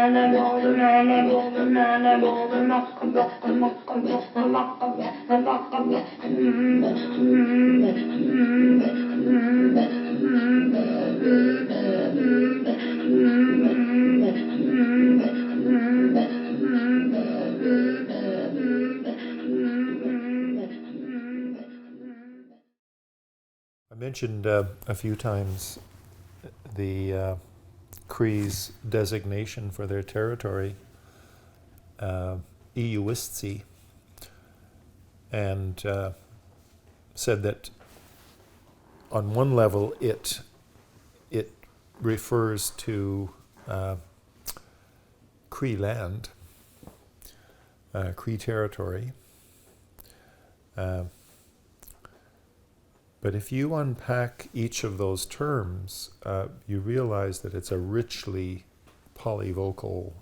I mentioned a few times the Cree's designation for their territory, Eeyou Istchee, and said that on one level it refers to Cree land, Cree territory. But if you unpack each of those terms, you realize that it's a richly polyvocal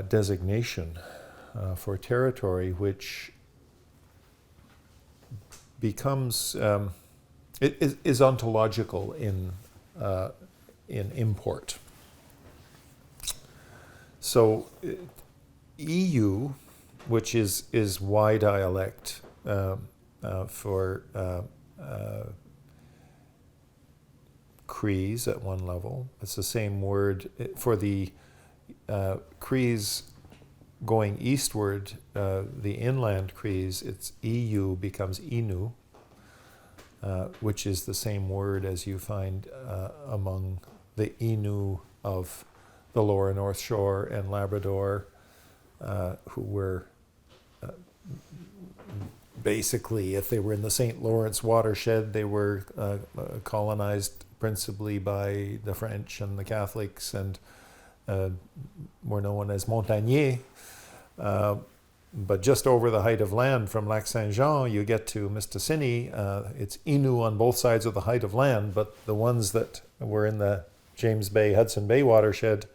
designation for territory, which becomes it is ontological in import. So Eeyou, which is Y dialect for Crees at one level. It's the same word for the Crees going eastward, the inland Crees. It's Eeyou becomes Innu, which is the same word as you find among the Innu of the lower North Shore and Labrador, who were basically, if they were in the St. Lawrence watershed, they were colonized principally by the French and the Catholics, and were known as Montagnais. But just over the height of land from Lac Saint-Jean, you get to Mistassini. It's Innu on both sides of the height of land, but the ones that were in the James Bay, Hudson Bay watershed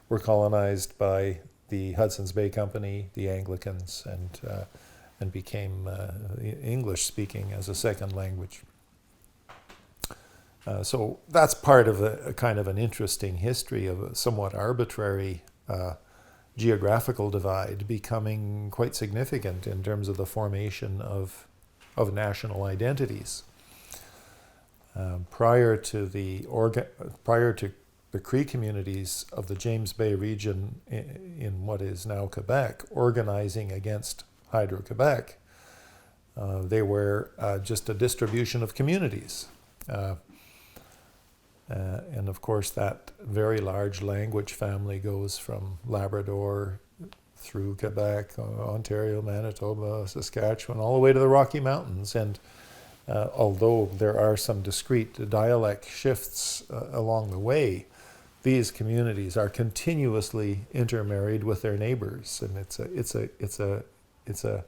were colonized by the Hudson's Bay Company, the Anglicans, and became English-speaking as a second language. So that's part of a kind of an interesting history of a somewhat arbitrary geographical divide becoming quite significant in terms of the formation of national identities. Prior to the Cree communities of the James Bay region in what is now Quebec organizing against Hydro-Quebec, they were just a distribution of communities. And of course that very large language family goes from Labrador through Quebec, Ontario, Manitoba, Saskatchewan, all the way to the Rocky Mountains. And although there are some discrete dialect shifts along the way, these communities are continuously intermarried with their neighbors, and it's a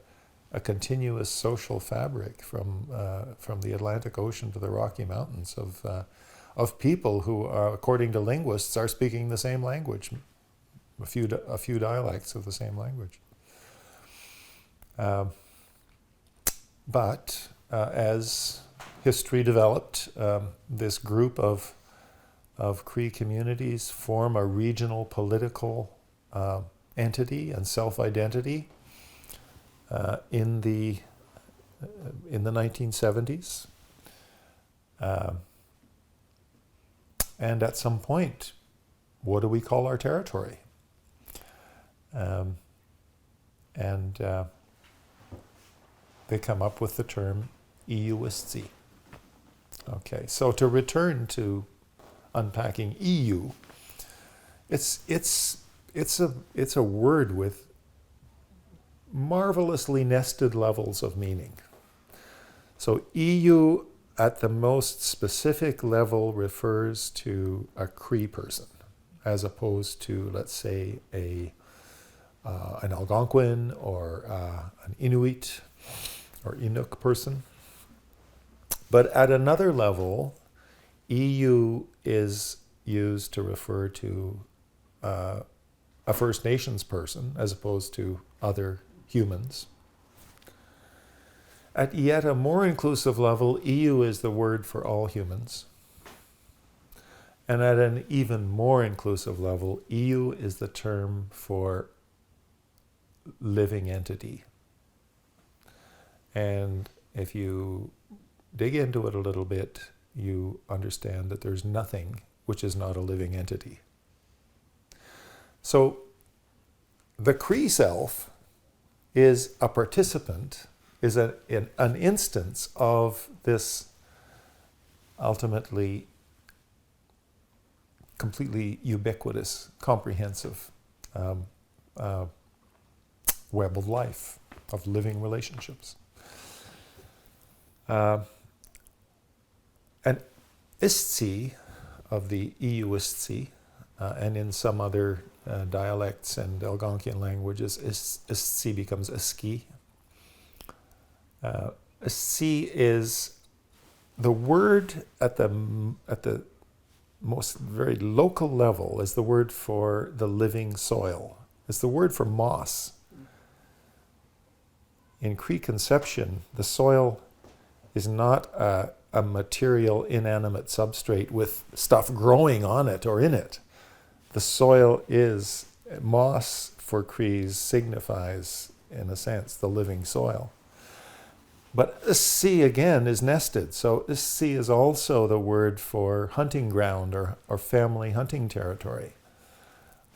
continuous social fabric from the Atlantic Ocean to the Rocky Mountains of people who, according to linguists, are speaking the same language, a few dialects of the same language. But as history developed, this group of Cree communities form a regional political entity and self-identity in the 1970s. And at some point, what do we call our territory? They come up with the term Eeyou Istchee. Okay, so to return to unpacking Eeyou, it's a word with marvelously nested levels of meaning. So Eeyou at the most specific level refers to a Cree person, as opposed to, let's say, an Algonquin or an Inuit or Inuk person. But at another level, Eeyou is used to refer to a First Nations person, as opposed to other humans. At yet a more inclusive level, Eeyou is the word for all humans. And at an even more inclusive level, Eeyou is the term for living entity. And if you dig into it a little bit, you understand that there's nothing which is not a living entity. So the Cree self is a participant, is an instance of this ultimately completely ubiquitous, comprehensive web of life, of living relationships. And Istchee, of the Eeyou Istchee, and in some other dialects and Algonquian languages, Istchee becomes Iski. Istchee is the word at the most very local level, is the word for the living soil. It's the word for moss. In Cree conception, the soil is not a material, inanimate substrate with stuff growing on it or in it. The soil is, moss for Crees signifies, in a sense, the living soil. But Istchee, again, is nested. So Istchee is also the word for hunting ground or family hunting territory.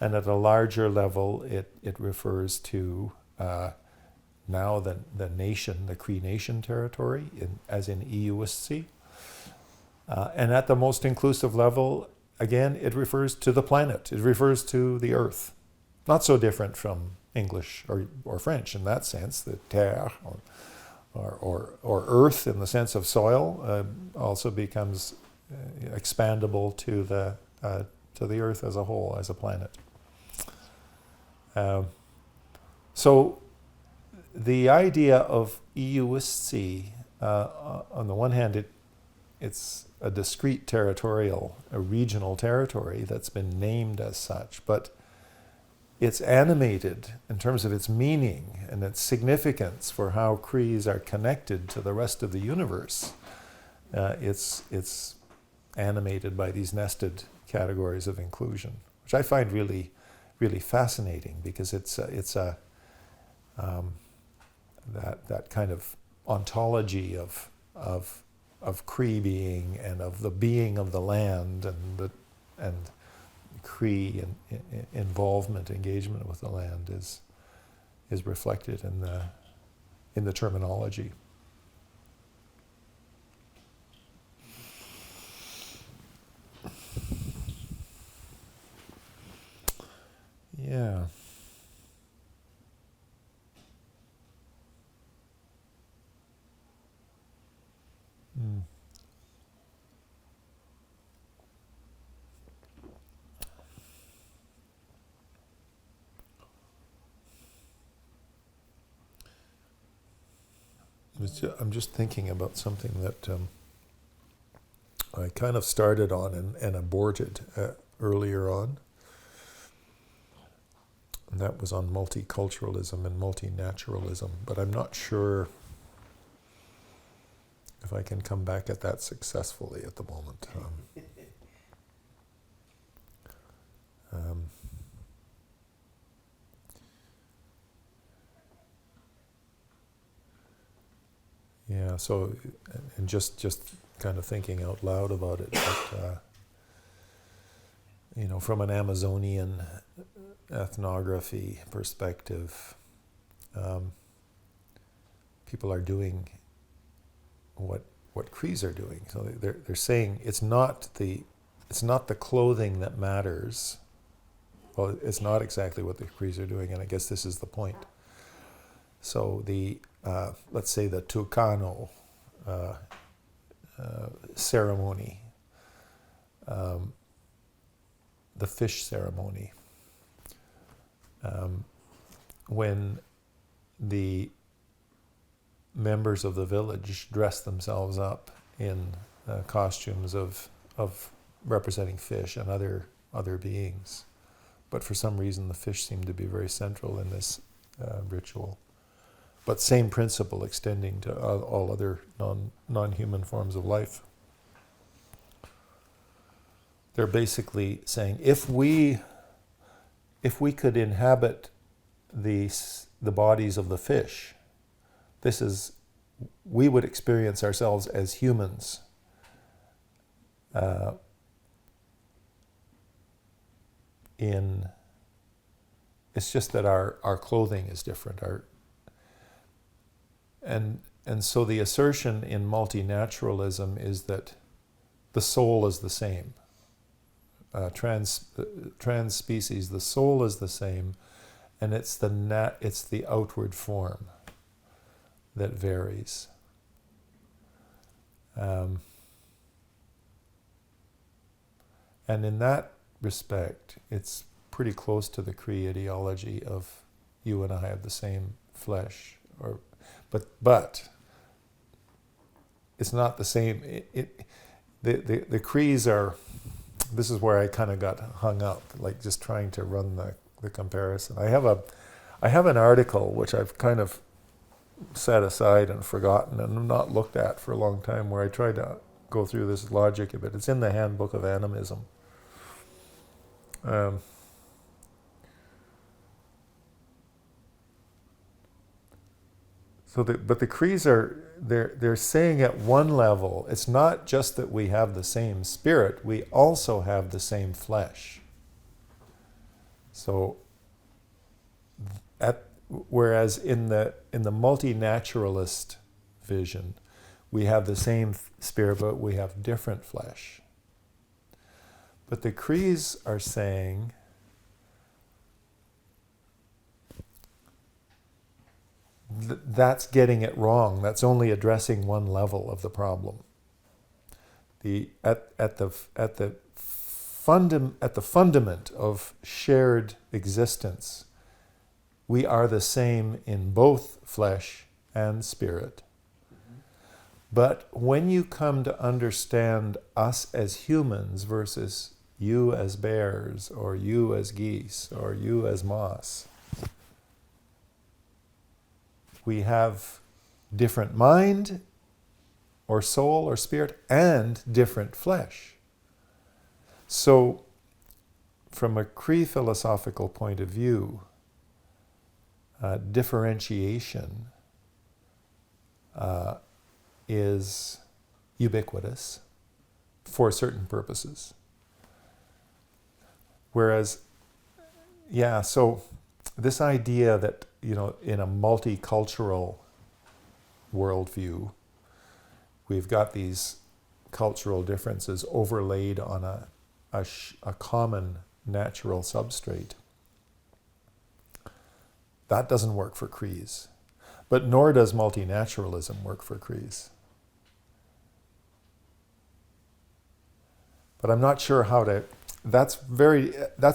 And at a larger level, it refers to now the nation, the Cree Nation territory, as in Eeyou Istchee. And at the most inclusive level, again, it refers to the planet. It refers to the earth. Not so different from English or French in that sense, the terre, or earth in the sense of soil, also becomes expandable to the earth as a whole, as a planet. So the idea of Eeyou Istchee, on the one hand, it's a discrete territorial, a regional territory that's been named as such, but it's animated in terms of its meaning and its significance for how Crees are connected to the rest of the universe. It's animated by these nested categories of inclusion, which I find really, really fascinating, because it's that kind of ontology of Cree being and of the being of the land and Cree involvement, engagement with the land is reflected in the terminology. Yeah. I'm just thinking about something that I kind of started on and aborted earlier on. And that was on multiculturalism and multinaturalism. But I'm not sure if I can come back at that successfully at the moment. Yeah, so, and just kind of thinking out loud about it, but, from an Amazonian ethnography perspective, people are doing what Crees are doing. So they're saying it's not the clothing that matters. Well, it's not exactly what the Crees are doing, and I guess this is the point. So let's say the Tucano ceremony, the fish ceremony, when the members of the village dress themselves up in costumes of representing fish and other beings, but for some reason the fish seem to be very central in this ritual. But same principle extending to all other non-human forms of life. they're basically saying if we could inhabit the bodies of the fish, we would experience ourselves as humans. It's just that our clothing is different. And so the assertion in multinaturalism is that the soul is the same. Trans species, the soul is the same, and it's the outward form that varies. And in that respect, it's pretty close to the Cree ideology of you and I have the same flesh, but it's not the same. The Crees are. This is where I kind of got hung up, like just trying to run the comparison. I have an article which I've kind of set aside and forgotten and not looked at for a long time, where I tried to go through this logic of it. It's in the Handbook of Animism. But the Crees they're saying at one level, it's not just that we have the same spirit, we also have the same flesh. So, whereas in the multinaturalist vision, we have the same spirit, but we have different flesh. But the Crees are saying that's getting it wrong. That's only addressing one level of the problem. At the fundament of shared existence, we are the same in both flesh and spirit. Mm-hmm. But when you come to understand us as humans versus you as bears, or you as geese, or you as moss, we have different mind, or soul, or spirit, and different flesh. So, from a Cree philosophical point of view, differentiation is ubiquitous for certain purposes. Whereas, so this idea that, in a multicultural worldview, we've got these cultural differences overlaid on a common natural substrate. That doesn't work for Crees. But nor does multinaturalism work for Crees. But I'm not sure how to... That's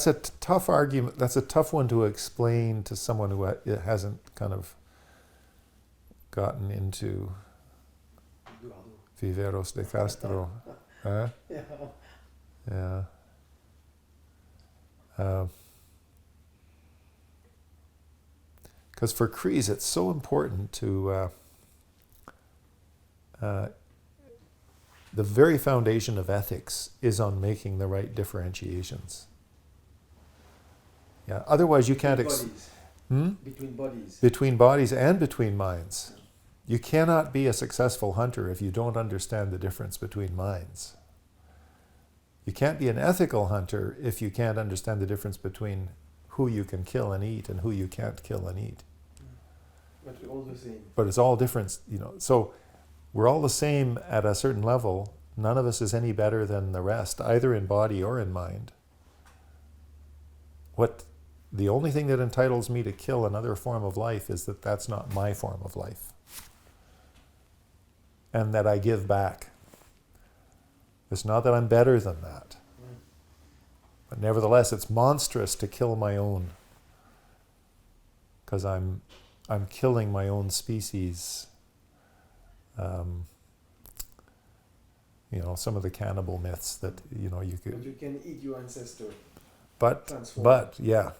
a tough argument. That's a tough one to explain to someone who hasn't kind of gotten into Viveros de Castro. Huh? Yeah. Because for Crees, it's so important to... the very foundation of ethics is on making the right differentiations. Yeah. Otherwise, you can't... Between bodies. Between bodies and between minds. You cannot be a successful hunter if you don't understand the difference between minds. You can't be an ethical hunter if you can't understand the difference between who you can kill and eat and who you can't kill and eat. But we're all the same. But it's all different, So we're all the same at a certain level. None of us is any better than the rest, either in body or in mind. The only thing that entitles me to kill another form of life is that that's not my form of life. And that I give back. It's not that I'm better than that. But nevertheless, it's monstrous to kill my own. Because I'm killing my own species. Some of the cannibal myths that, you could... But you can eat your ancestor. But, yeah.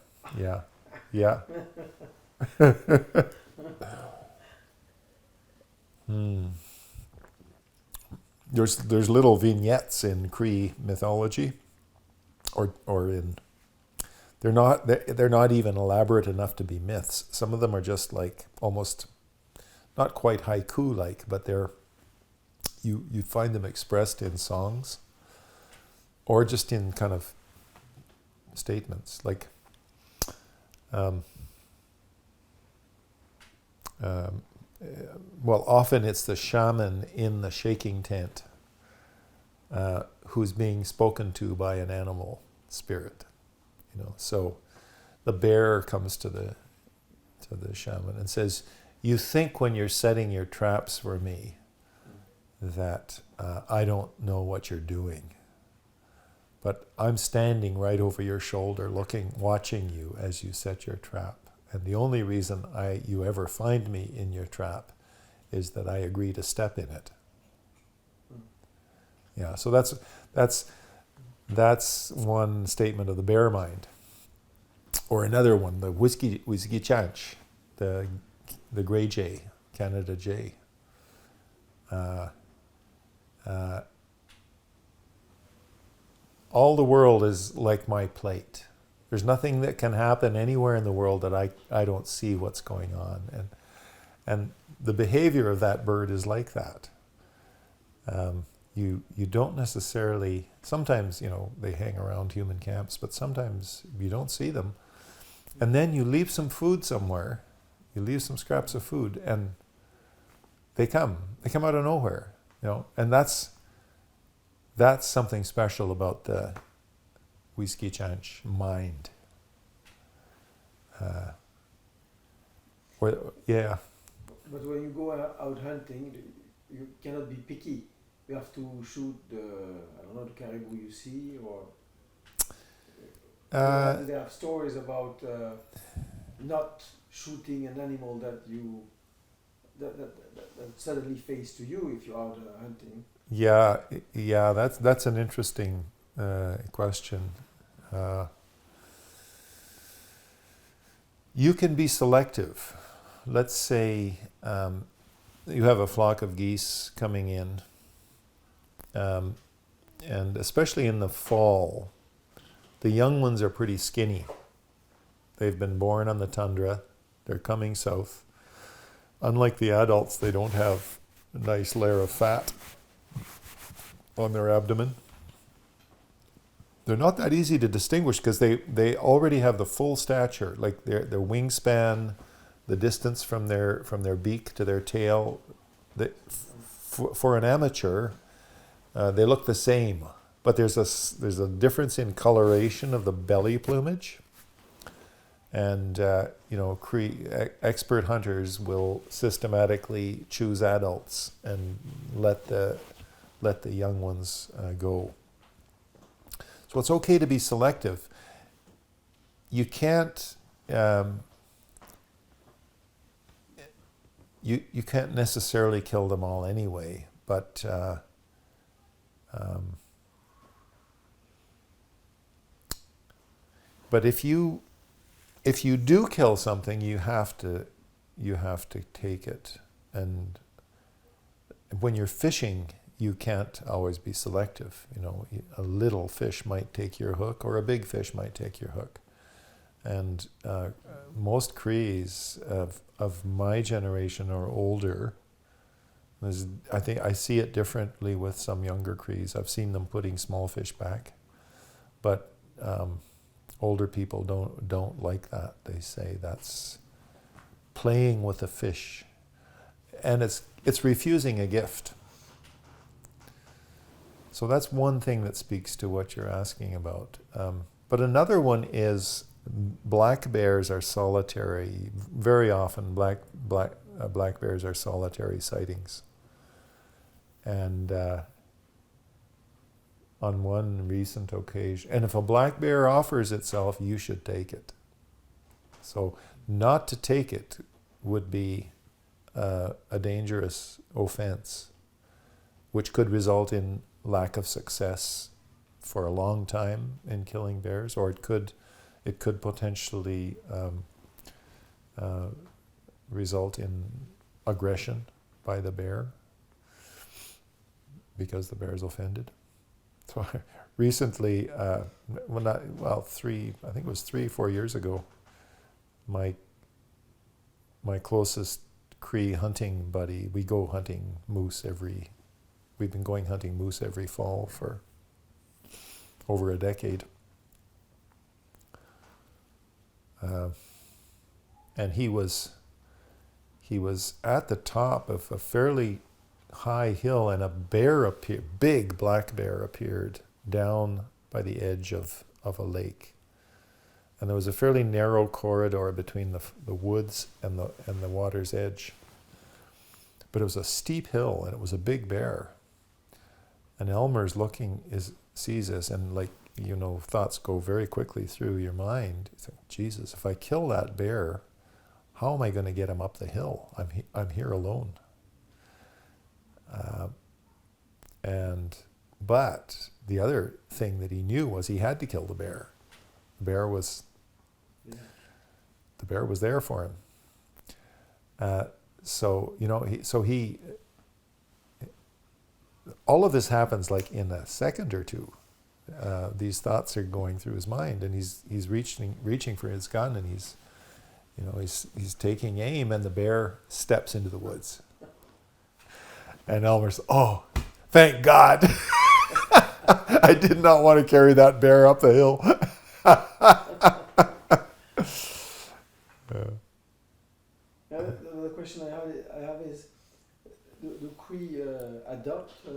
There's little vignettes in Cree mythology or in, they're not even elaborate enough to be myths. Some of them are just like almost not quite haiku like, but you find them expressed in songs or just in kind of statements like well, often it's the shaman in the shaking tent who's being spoken to by an animal spirit, So the bear comes to the shaman and says, "You think when you're setting your traps for me that I don't know what you're doing, but I'm standing right over your shoulder, watching you as you set your trap. And the only reason you ever find me in your trap is that I agree to step in it." Yeah, so that's one statement of the bear mind. Or another one, the whiskey chanch, the gray jay, Canada jay. All the world is like my plate. There's nothing that can happen anywhere in the world that I don't see what's going on. And the behavior of that bird is like that. You don't necessarily, sometimes, they hang around human camps, but sometimes you don't see them. And then you leave some food somewhere, you leave some scraps of food, and they come out of nowhere, and that's something special about the Whiskey Chanch mind. Yeah. But when you go out hunting, you cannot be picky. You have to shoot the caribou you see, or there are stories about not shooting an animal that suddenly face to you if you're out hunting. Yeah, that's an interesting question. You can be selective. Let's say you have a flock of geese coming in, and especially in the fall, the young ones are pretty skinny. They've been born on the tundra. They're coming south. Unlike the adults, they don't have a nice layer of fat on their abdomen. They're not that easy to distinguish because they already have the full stature, like their wingspan, the distance from their beak to their tail. For an amateur, they look the same, but there's a difference in coloration of the belly plumage. And Cree expert hunters will systematically choose adults and let the young ones go. So it's okay to be selective. You can't you can't necessarily kill them all anyway, but if you do kill something, you have to take it. And when you're fishing, you can't always be selective. A little fish might take your hook, or a big fish might take your hook. And most Crees of my generation or older, I think I see it differently with some younger Crees. I've seen them putting small fish back, but older people don't like that. They say that's playing with a fish, and it's refusing a gift. So that's one thing that speaks to what you're asking about. But another one is black bears are solitary. Very often, black bears are solitary sightings. And on one recent occasion, and if a black bear offers itself, you should take it. So not to take it would be a dangerous offense, which could result in lack of success for a long time in killing bears, or it could potentially result in aggression by the bear because the bear is offended. So I recently, I think it was 3-4 years ago, my closest Cree hunting buddy, we've been going hunting moose every fall for over a decade. And he was at the top of a fairly high hill, and a bear appeared, big black bear appeared down by the edge of a lake. And there was a fairly narrow corridor between the woods and the water's edge. But it was a steep hill, and it was a big bear. And Elmer's sees this, and thoughts go very quickly through your mind. You think, Jesus, if I kill that bear, how am I going to get him up the hill? I'm here alone. But the other thing that he knew was he had to kill the bear. The bear was there for him. All of this happens like in a second or two. These thoughts are going through his mind, and he's reaching for his gun, and he's taking aim, and the bear steps into the woods. And Elmer's, oh, thank God. I did not want to carry that bear up the hill. The question I have is, do Cree adopt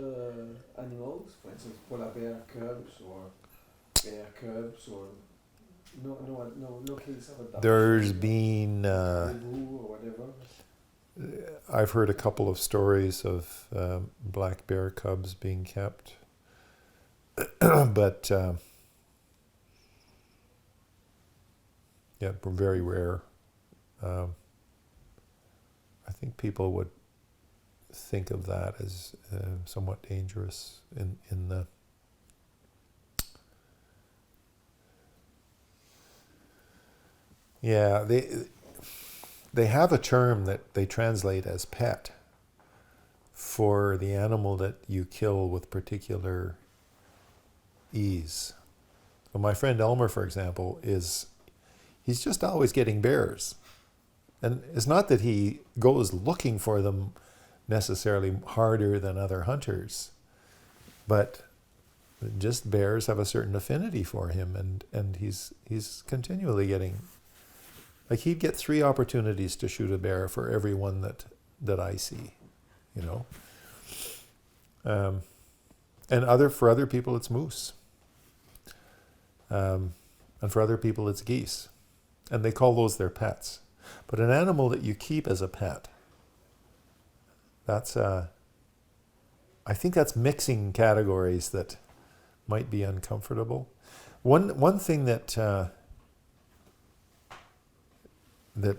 animals? For instance, polar bear cubs or bear cubs, or no case of adoption? There's been or whatever. I've heard a couple of stories of black bear cubs being kept, but very rare. I think people would think of that as somewhat dangerous in the they have a term that they translate as pet for the animal that you kill with particular ease. So my friend Elmer, for example, he's just always getting bears. And it's not that he goes looking for them necessarily harder than other hunters, but just bears have a certain affinity for him, and he's continually getting, like, he'd get 3 opportunities to shoot a bear for every one that I see, and for other people it's moose, and for other people it's geese, and they call those their pets. But an animal that you keep as a pet, I think that's mixing categories that might be uncomfortable. One thing that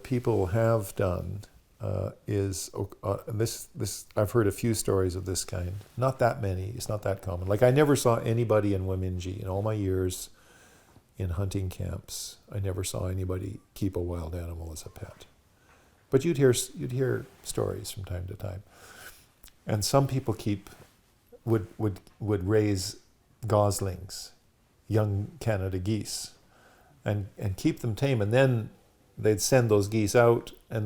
people have done is this. I've heard a few stories of this kind. Not that many. It's not that common. Like, I never saw anybody in Wamingji in all my years in hunting camps. I never saw anybody keep a wild animal as a pet. But you'd hear stories from time to time. And some people would raise goslings, young Canada geese, and keep them tame, and then they'd send those geese out, and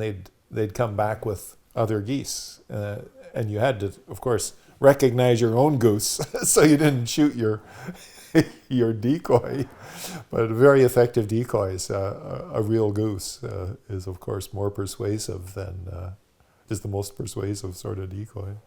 they'd come back with other geese, and you had to, of course, recognize your own goose, so you didn't shoot your decoy. But a very effective decoy is a real goose is, of course, more persuasive than is the most persuasive sort of decoy.